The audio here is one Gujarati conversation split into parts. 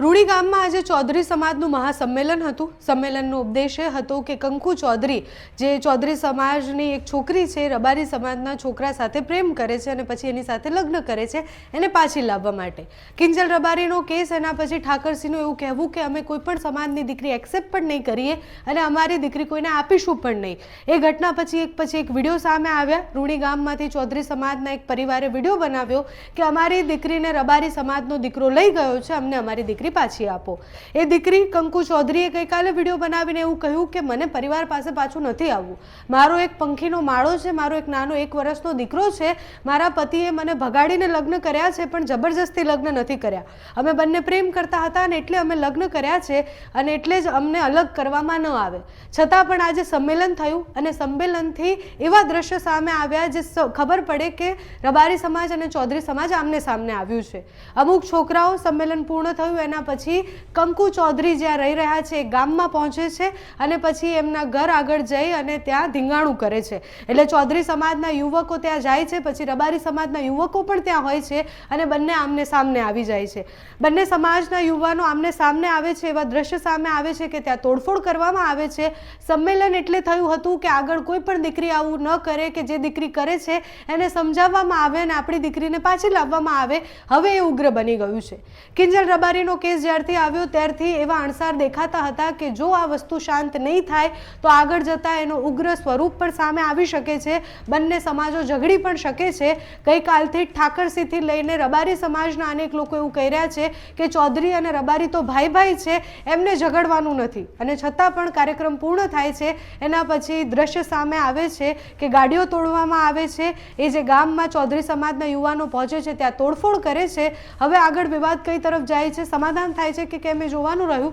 રૂડી ગામમાં આજે ચૌધરી સમાજનું મહાસંમેલન હતું। સંમેલનનો ઉદ્દેશ એ હતો કે કંકુ ચૌધરી જે ચૌધરી સમાજની એક છોકરી છે, રબારી સમાજના છોકરા સાથે પ્રેમ કરે છે અને પછી એની સાથે લગ્ન કરે છે, એને પાછી લાવવા માટે કિંજલ રબારીનો કેસ એના પછી ઠાકરસિંહનું એવું કહેવું કે અમે કોઈ પણ સમાજની દીકરી એક્સેપ્ટ પણ નહીં કરીએ અને અમારી દીકરી કોઈને આપીશું પણ નહીં। એ ઘટના પછી એક વિડીયો સામે આવ્યા। રૂડી ગામમાંથી ચૌધરી સમાજના એક પરિવારે વિડીયો બનાવ્યો કે અમારી દીકરીને રબારી સમાજનો દીકરો લઈ ગયો છે, અમને અમારી દીકરી પાછી આપો। એ દીકરી કંકુ ચૌધરીએ ગઈકાલે વિડીયો બનાવીને એવું કહ્યું કે મને પરિવાર પાસે પાછું નથી આવવું, મારો એક પંખીનો માળો છે, મારો એક નાનો 1 વર્ષનો દીકરો છે, મારા પતિએ મને ભગાડીને લગ્ન કર્યા છે પણ જબરજસ્તી લગ્ન નથી કર્યા, અમે બંને પ્રેમ કરતા હતા અને એટલે અમે લગ્ન કર્યા છે અને એટલે જ અમને અલગ કરવામાં ન આવે। છતાં પણ આજે સંમેલન થયું અને સંમેલનથી એવા દ્રશ્ય સામે આવ્યા જે ખબર પડે કે રબારી સમાજ અને ચૌધરી સમાજ આમને સામને આવ્યું છે। અમુક છોકરાઓ સંમેલન પૂર્ણ થયું એના પછી કંકુ ચૌધરી જ્યાં રહી રહ્યા છે એ ગામમાં પહોંચે છે અને પછી એમના ઘર આગળ જઈ અને ત્યાં ધીંગાણું કરે છે। એટલે ચૌધરી સમાજના યુવકો ત્યાં જાય છે, પછી રબારી સમાજના યુવકો પણ ત્યાં હોય છે અને બંને આમને સામને આવી જાય છે। બંને સમાજના યુવાનો આમને સામને આવે છે, એવા દ્રશ્ય સામે આવે છે કે ત્યાં તોડફોડ કરવામાં આવે છે। સંમેલન એટલે થયું હતું કે આગળ કોઈ પણ દીકરી આવું ન કરે, કે જે દીકરી કરે છે એને સમજાવવામાં આવે અને આપણી દીકરીને પાછી લાવવામાં આવે। હવે એ ઉગ્ર બની ગયું છે। કિંજલ રબારીનો કેસ જ્યારથી આવ્યો ત્યારથી એવા અણસાર દેખાતા હતા કે જો આ વસ્તુ શાંત નહીં થાય તો આગળ જતા એનો ઉગ્ર સ્વરૂપ પણ સામે આવી શકે છે, બંને સમાજો ઝઘડી પણ શકે છે। ગઈકાલથી ઠાકરસિંહથી લઈને રબારી સમાજના અનેક લોકો એવું કહી રહ્યા છે કે ચૌધરી અને રબારી તો ભાઈ ભાઈ છે, એમને ઝઘડવાનું નથી, અને છતાં પણ કાર્યક્રમ પૂર્ણ થાય છે એના પછી દ્રશ્ય સામે આવે છે કે ગાડીઓ તોડવામાં આવે છે। એ જે ગામમાં ચૌધરી સમાજના યુવાનો પહોંચે છે ત્યાં તોડફોડ કરે છે। હવે આગળ વિવાદ કઈ તરફ જાય છે, સમાધાન થાય છે કે કેમ, એ જોવાનું રહ્યું।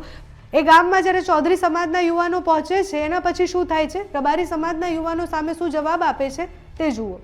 એ ગામમાં જ્યારે ચૌધરી સમાજના યુવાનો પહોંચે છે એના પછી શું થાય છે, રબારી સમાજના યુવાનો સામે શું જવાબ આપે છે તે જુઓ।